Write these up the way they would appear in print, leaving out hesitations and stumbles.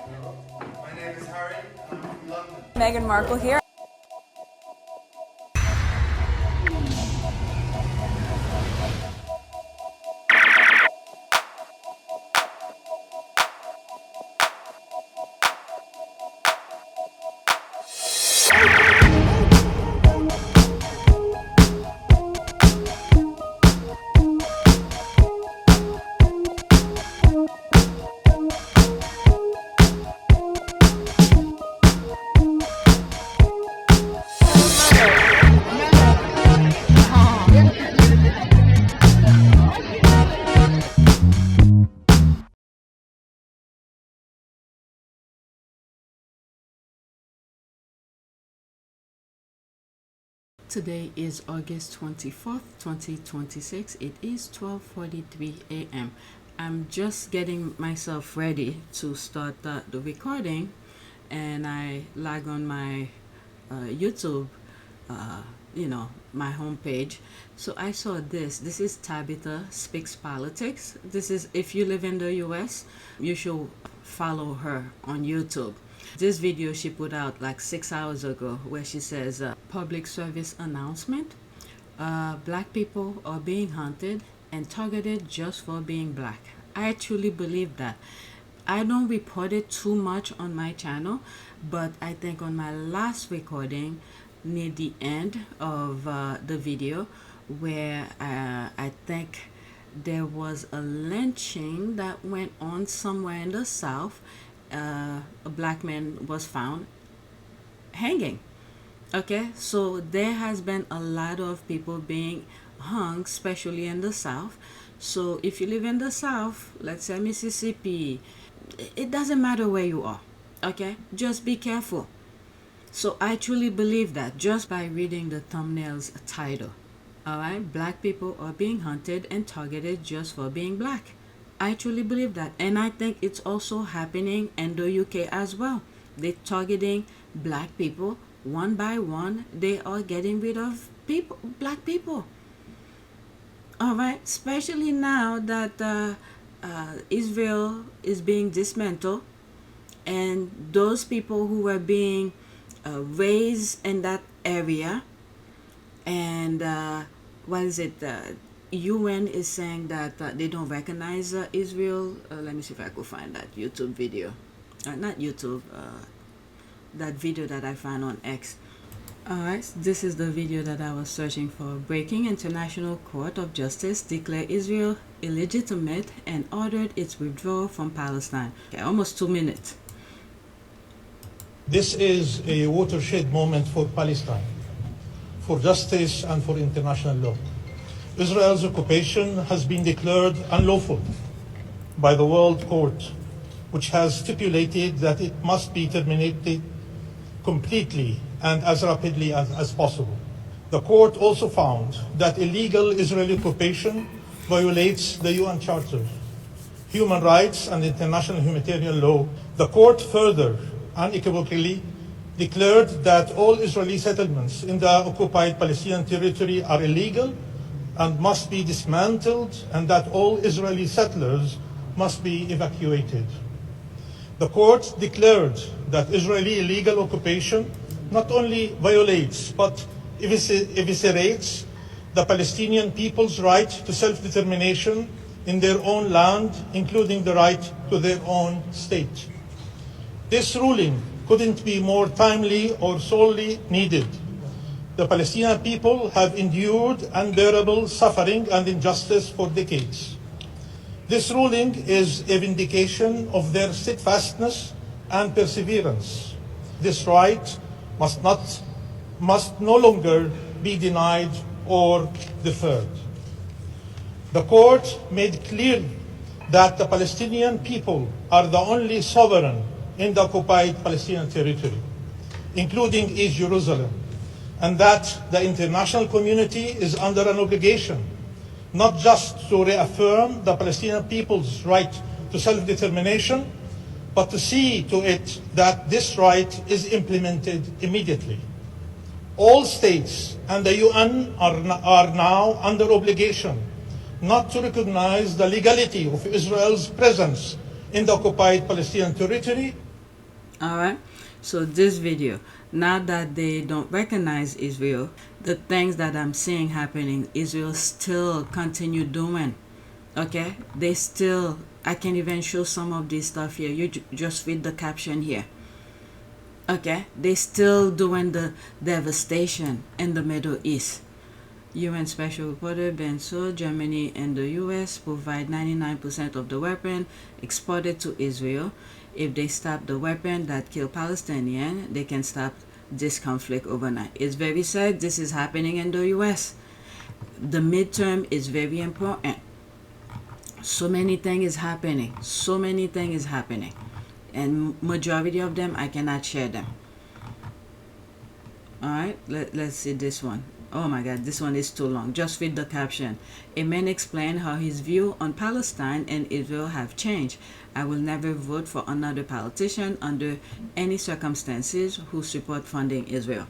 My name is Harry, and I'm from London. Meghan Markle here. Today is August 24th, 2026. It is 12:43 a.m. I'm just getting myself ready to start the recording, and I log on my YouTube, my homepage. So I saw this. This is Tabitha Speaks Politics. This is, if you live in the US, you should follow her on YouTube. This video she put out like 6 hours ago, where she says, public service announcement, black people are being hunted and targeted just for being black. I truly believe that. I don't report it too much on my channel, but I think on my last recording near the end of the video, where I think there was a lynching that went on somewhere in the South. A black man was found hanging. Okay, so there has been a lot of people being hung, especially in the South. So if you live in the South, let's say Mississippi, it doesn't matter where you are. Okay, just be careful. So I truly believe that just by reading the thumbnail's title. All right, black people are being hunted and targeted just for being black. I truly believe that, and I think it's also happening in the UK as well. They're targeting black people one by one. They are getting rid of people, black people. All right, especially now that Israel is being dismantled, and those people who were being raised in that area, and what is it? UN is saying that they don't recognize Israel. Let me see if I could find that YouTube video. Not YouTube, that video that I found on X. Alright, this is the video that I was searching for. Breaking International Court of Justice declared Israel illegitimate and ordered its withdrawal from Palestine. Okay, almost 2 minutes. This is a watershed moment for Palestine, for justice and for international law. Israel's occupation has been declared unlawful by the World Court, which has stipulated that it must be terminated completely and as rapidly as possible. The court also found that illegal Israeli occupation violates the UN Charter, human rights and international humanitarian law. The court further unequivocally declared that all Israeli settlements in the occupied Palestinian territory are illegal and must be dismantled, and that all Israeli settlers must be evacuated. The court declared that Israeli illegal occupation not only violates but eviscerates the Palestinian people's right to self-determination in their own land, including the right to their own state. This ruling couldn't be more timely or sorely needed. The Palestinian people have endured unbearable suffering and injustice for decades. This ruling is a vindication of their steadfastness and perseverance. This right must no longer be denied or deferred. The court made clear that the Palestinian people are the only sovereign in the occupied Palestinian territory, including East Jerusalem, and that the international community is under an obligation not just to reaffirm the Palestinian people's right to self-determination, but to see to it that this right is implemented immediately. All states and the UN are now under obligation not to recognize the legality of Israel's presence in the occupied Palestinian territory All right. So this video, now that they don't recognize Israel, the things that I'm seeing happening, Israel still continue doing. Okay, they still. I can even show some of this stuff here. You just read the caption here. Okay, they still doing the devastation in the Middle East. UN Special Reporter Ben Saul, Germany and the US provide 99% of the weapon exported to Israel. If they stop the weapon that kill Palestinians, they can stop this conflict overnight. It's very sad this is happening in the US. The midterm is very important. So many things is happening. So many things is happening. And majority of them, I cannot share them. Alright, let's see this one. Oh my god, this one is too long. Just read the caption. A man explained how his view on Palestine and Israel have changed. I will never vote for another politician under any circumstances who support funding Israel.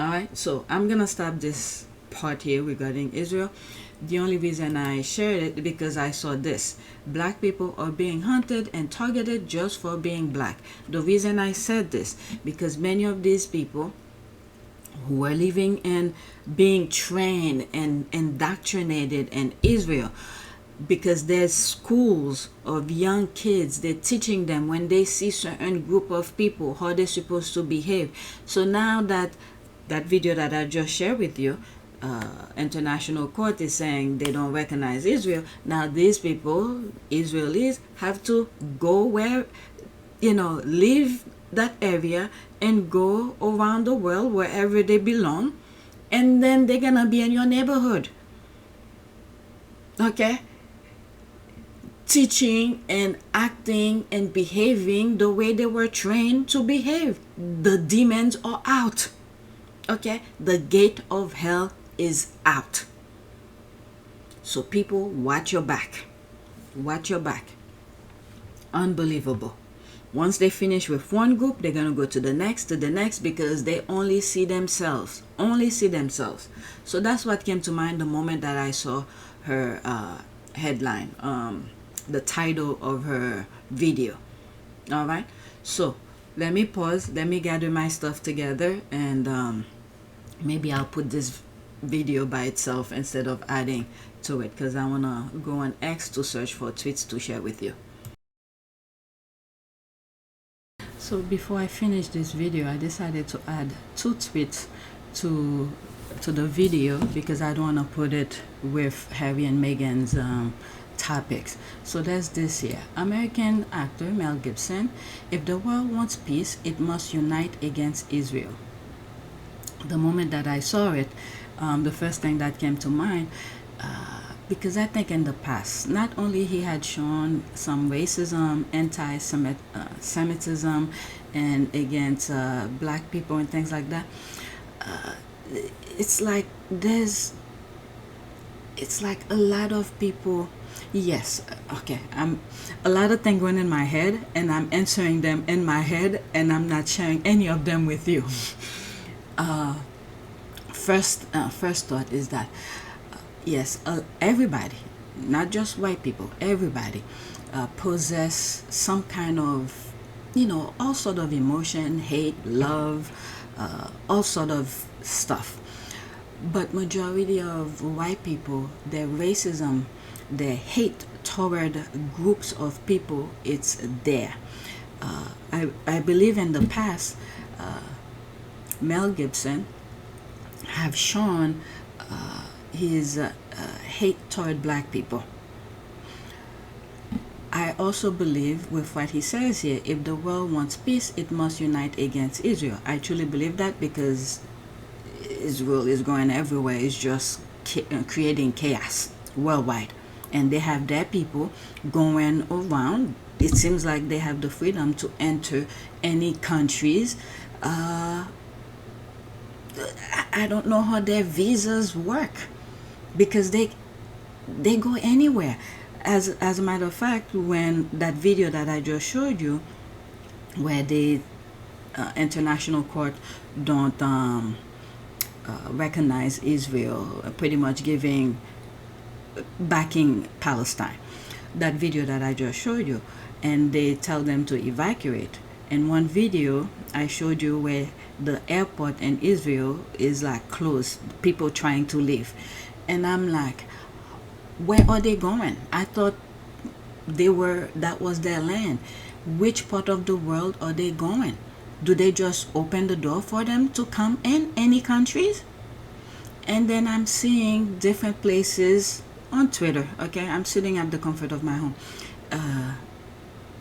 Alright, so I'm gonna stop this part here regarding Israel. The only reason I shared it because I saw this. Black people are being hunted and targeted just for being black. The reason I said this, because many of these people who are living and being trained and indoctrinated in Israel, because there's schools of young kids, they're teaching them when they see certain group of people how they're supposed to behave. So now that video that I just shared with you, international court is saying they don't recognize Israel. Now these people, Israelis, have to go where, leave that area and go around the world wherever they belong, and then they're gonna be in your neighborhood. Okay? Teaching and acting and behaving the way they were trained to behave. The demons are out. Okay? The gate of hell is out. So people, watch your back. Watch your back. Unbelievable. Once they finish with one group, they're going to go to the next, because they only see themselves. Only see themselves. So that's what came to mind the moment that I saw her headline, the title of her video. All right? So let me pause. Let me gather my stuff together, and maybe I'll put this video by itself instead of adding to it, because I want to go on X to search for tweets to share with you. So before I finish this video, I decided to add 2 tweets to the video because I don't want to put it with Harry and Meghan's topics. So there's this here. American actor Mel Gibson: if the world wants peace, it must unite against Israel. The moment that I saw it, the first thing that came to mind, because I think in the past, not only he had shown some racism, anti-Semitism, and against black people and things like that, it's like a lot of people. Yes, okay, a lot of things going in my head, and I'm answering them in my head, and I'm not sharing any of them with you. First thought is that yes, everybody, not just white people, everybody possess some kind of, all sort of emotion, hate, love, all sort of stuff. But majority of white people, their racism, their hate toward groups of people, it's there. I believe in the past, Mel Gibson have shown his hate toward black people. I also believe with what he says here, if the world wants peace, it must unite against Israel. I truly believe that because Israel is going everywhere. It's just creating chaos worldwide. And they have their people going around. It seems like they have the freedom to enter any countries. I don't know how their visas work, because they go anywhere. As a matter of fact, when that video that I just showed you, where the international court don't recognize Israel, pretty much backing Palestine, that video that I just showed you, and they tell them to evacuate, In one video I showed you where the airport in Israel is like closed, people trying to leave, and I'm like, where are they going? I thought that was their land. Which part of the world are they going? Do they just open the door for them to come in any countries? And then I'm seeing different places on Twitter. Okay, I'm sitting at the comfort of my home.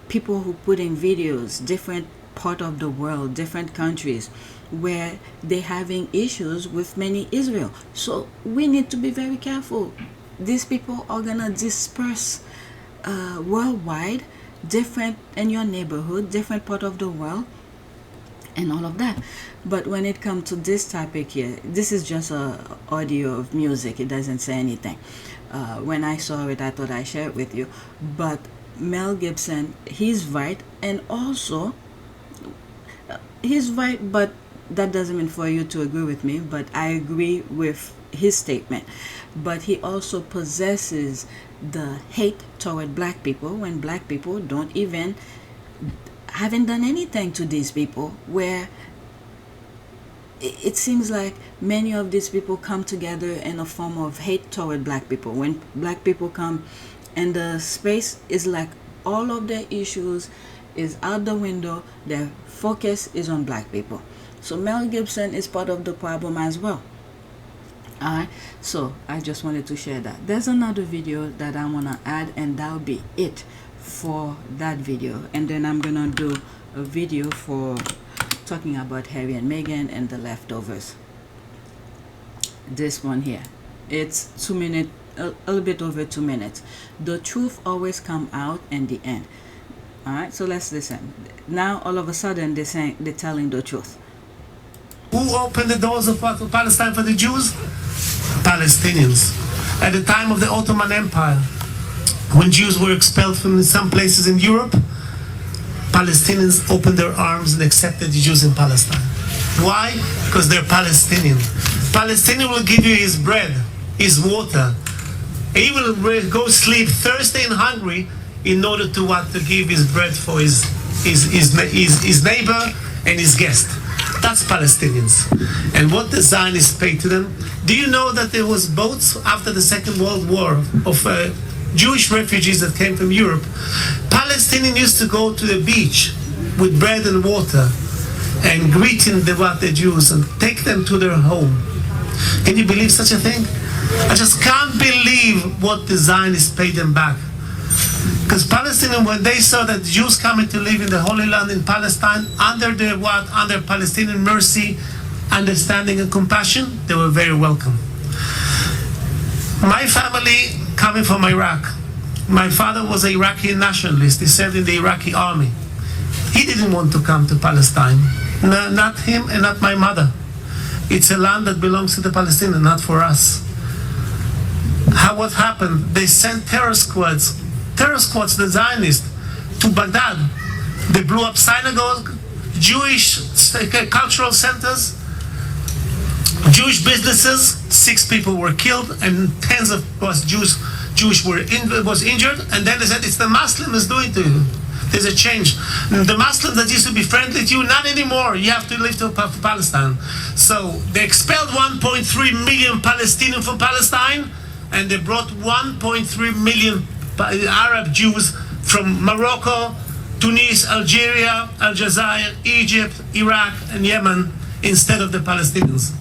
People who putting videos, different part of the world, different countries, where they're having issues with many Israel. So we need to be very careful. These people are gonna disperse worldwide, different in your neighborhood, different part of the world, and all of that. But when it comes to this topic here, this is just a audio of music. It doesn't say anything. When I saw it, I thought I'd share it with you. But Mel Gibson, he's right, and also he's right, but that doesn't mean for you to agree with me, but I agree with his statement. But he also possesses the hate toward black people when black people haven't done anything to these people, where it seems like many of these people come together in a form of hate toward black people. When black people come and the space is like all of their issues is out the window, their focus is on black people. So Mel Gibson is part of the problem as well. Alright, so I just wanted to share that. There's another video that I want to add, and that'll be it for that video. And then I'm gonna do a video for talking about Harry and Meghan and the leftovers. This one here, it's 2 minutes, a little bit over 2 minutes. The truth always come out in the end. All right, so let's listen. Now all of a sudden they're telling the truth. Who opened the doors of Palestine for the Jews? Palestinians. At the time of the Ottoman Empire, when Jews were expelled from some places in Europe, Palestinians opened their arms and accepted the Jews in Palestine. Why? Because they're Palestinian. Palestinian will give you his bread, his water. He will go sleep thirsty and hungry in order to give his bread for his neighbor and his guest. That's Palestinians. And what the Zionists paid to them? Do you know that there was boats after the Second World War of Jewish refugees that came from Europe? Palestinians used to go to the beach with bread and water and greeting the Jews and take them to their home. Can you believe such a thing? I just can't believe what the Zionists paid them back. Because Palestinians, when they saw that Jews coming to live in the Holy Land in Palestine, under Palestinian mercy, understanding and compassion, they were very welcome. My family coming from Iraq. My father was an Iraqi nationalist. He served in the Iraqi army. He didn't want to come to Palestine. No, not him and not my mother. It's a land that belongs to the Palestinians, not for us. What happened? They sent terror squads, the Zionists, to Baghdad. They blew up synagogues, Jewish cultural centers, Jewish businesses. 6 people were killed and tens of Jewish was injured. And then they said, it's the Muslims doing to you. There's a change. The Muslims that used to be friendly to you, not anymore. You have to live to Palestine. So they expelled 1.3 million Palestinians from Palestine, and they brought 1.3 million Arab Jews from Morocco, Tunis, Algeria, Aljazair, Egypt, Iraq, and Yemen instead of the Palestinians.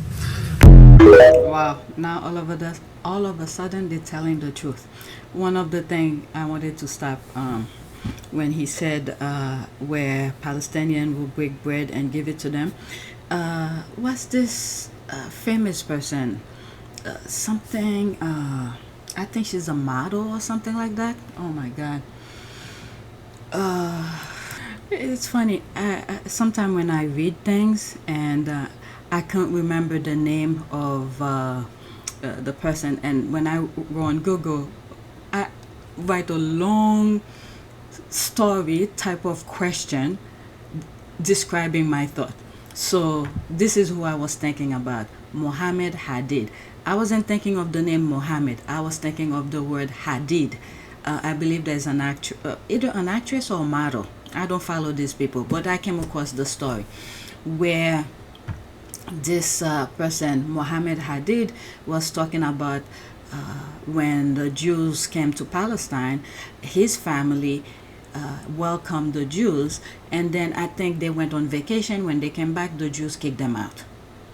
Wow, now all of a sudden they're telling the truth. One of the things I wanted to stop when he said where Palestinians will break bread and give it to them, what's this famous person? Something, I think she's a model or something like that. Oh my God. It's funny. Sometimes when I read things and I can't remember the name of the person, and when I go on Google, I write a long story type of question describing my thought. So this is who I was thinking about, Mohammed Hadid. I wasn't thinking of the name Mohammed. I was thinking of the word Hadid. I believe there's an either an actress or a model. I don't follow these people, but I came across the story where this person, Mohammed Hadid, was talking about when the Jews came to Palestine, his family welcomed the Jews, and then I think they went on vacation. When they came back, the Jews kicked them out.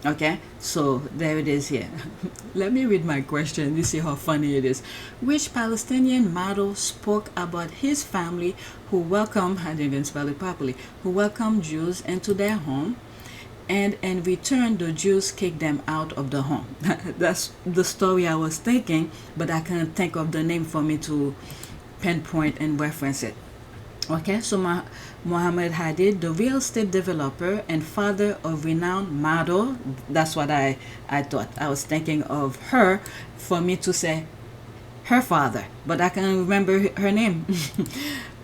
Okay, so there it is here. Let me read my question. You see how funny it is. Which Palestinian model spoke about his family who welcomed, I didn't even spell it properly, who welcomed Jews into their home, and in return the Jews kicked them out of the home? That's the story I was thinking, but I couldn't think of the name for me to pinpoint and reference it. Okay, so Mohammed Hadid, the real estate developer and father of renowned model, that's what I thought. I was thinking of her for me to say her father, but I can't remember her name.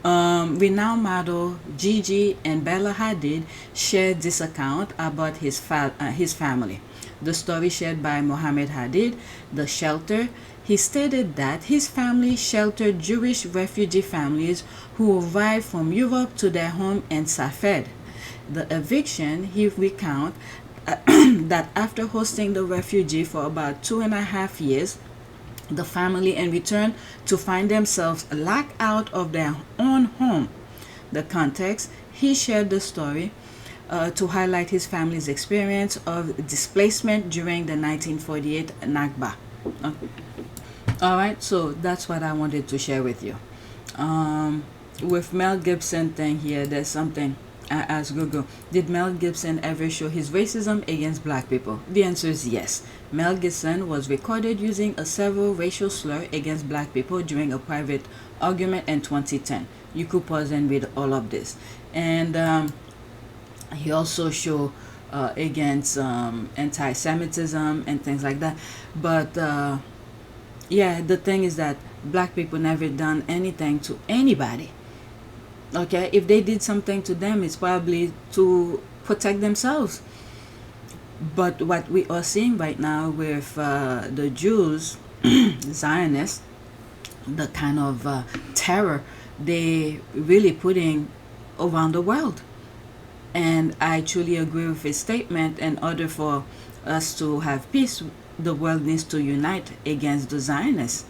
Renowned model Gigi and Bella Hadid shared this account about his family. The story shared by Mohammed Hadid, the shelter. He stated that his family sheltered Jewish refugee families who arrived from Europe to their home in Safed. The eviction, he recounted that after hosting the refugee for about 2.5 years, the family in return to find themselves locked out of their own home. The context, he shared the story to highlight his family's experience of displacement during the 1948 Nakba. Alright, so that's what I wanted to share with you. With Mel Gibson thing here, there's something. I asked Google, did Mel Gibson ever show his racism against black people? The answer is yes. Mel Gibson was recorded using a several racial slur against black people during a private argument in 2010. You could pause and read all of this. And he also showed against anti-Semitism and things like that. But yeah, the thing is that black people never done anything to anybody. Okay, if they did something to them, it's probably to protect themselves. But what we are seeing right now with the Jews, Zionists, the kind of terror they really putting around the world. And I truly agree with his statement. In order for us to have peace, the world needs to unite against the Zionists.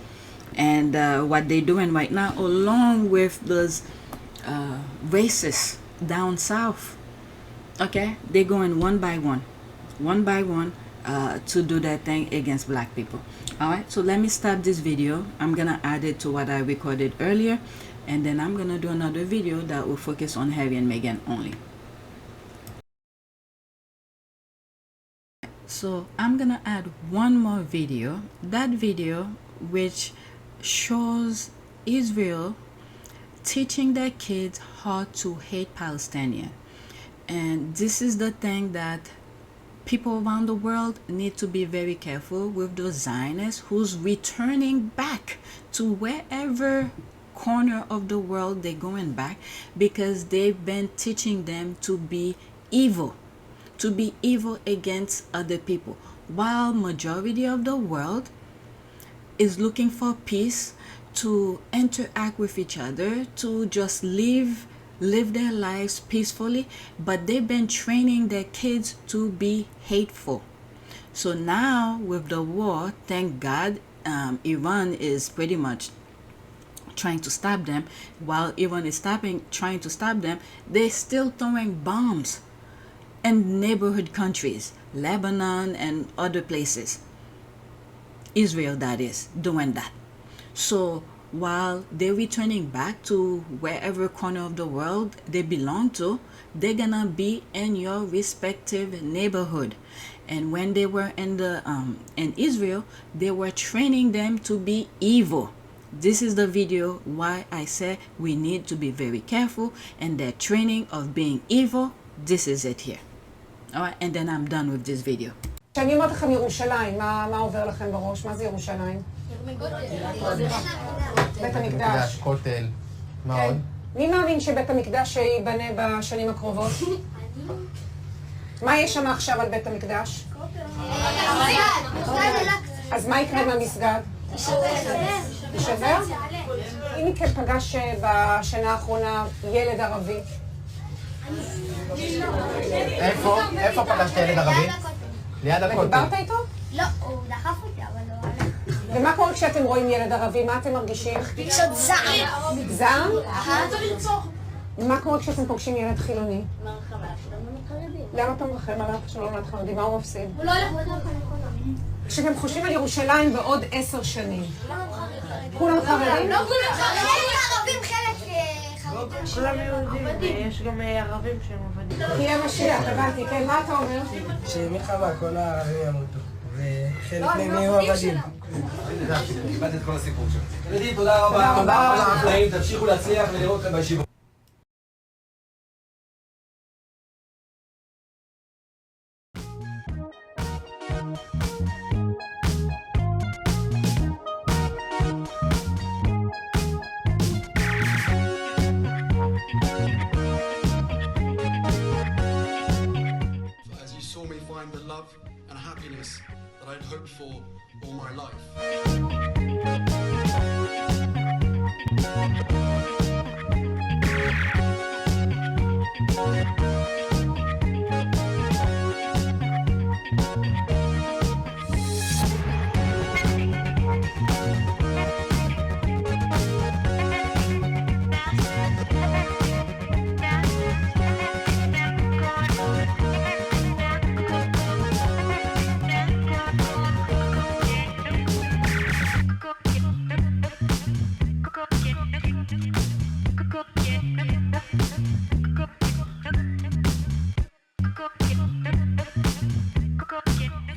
And what they're doing right now, along with those racists down south, okay, they're going one by one to do their thing against black people. All right, so let me stop this video. I'm gonna add it to what I recorded earlier, and then I'm gonna do another video that will focus on Harry and Meghan only. So I'm gonna add one more video, that video which shows Israel teaching their kids how to hate Palestinians. And this is the thing that people around the world need to be very careful with, those Zionists who's returning back to wherever corner of the world they're going back, because they've been teaching them to be evil against other people, while majority of the world is looking for peace, to interact with each other, to just live their lives peacefully. But they've been training their kids to be hateful. So now with the war, thank God, Iran is pretty much trying to stop them. While Iran is trying to stop them, they're still throwing bombs in neighborhood countries, Lebanon and other places. Israel, that is, doing that. So while they're returning back to wherever corner of the world they belong to, they're gonna be in your respective neighborhood. And when they were in Israel, they were training them to be evil. This is the video why I say we need to be very careful in their training of being evil. This is it here. All right, and then I'm done with this video. כשאני אומרת לכם ירושלים, מה עובר לכם בראש? מה זה ירושלים? בית המקדש. כותל. מה עוד? מי מאמין שבית המקדש ייבנה בשנים הקרובות? מה יש שם עכשיו על בית המקדש? אז מה יקרה במסגד? יישבר? אם מכם פגש בשנה האחרונה ילד ערבי? איפה פגשת ילד ערבי? ליד הכותל. ודיברת איתו? לא, הוא דחף אותי, אבל לא הלך. ומה קורה כשאתם רואים ילד ערבי? מה אתם מרגישים? רגשות זעם. זעם? אתה לרצוח. מה קורה כשאתם פוגשים ילד חילוני? מה החבר שלנו חרדים? למה אתה מרחם עליו שלא נולד חרדי? מה הוא מפסיד? הוא לא הולך בדרך. כשאתם חושבים על ירושלים בעוד 10 שנים, כולם חרדים? לא כולם חרדים. ערבים חלק חרדים. כולם יהודים, ויש גם ערבים שהם עבדים. תהיה משיח, הבנתי, כן, מה אתה אומר? שמלחמה כל הערבים ימותו, וחלק מהם יהיו עבדים. קיבלת את כל הסיפור שלו. ילדים, תודה רבה. תודה רבה. תמשיכו להצליח ולראות אתכם בישיבות. As you saw me find the love and happiness that I'd hoped for all my life.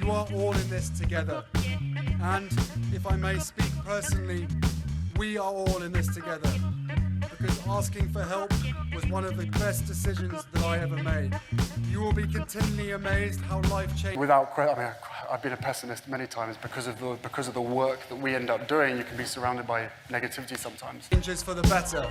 You are all in this together. And if I may speak personally, we are all in this together. Because asking for help was one of the best decisions that I ever made. You will be continually amazed how life changed. I've been a pessimist many times because of the work that we end up doing. You can be surrounded by negativity sometimes. Changes for the better.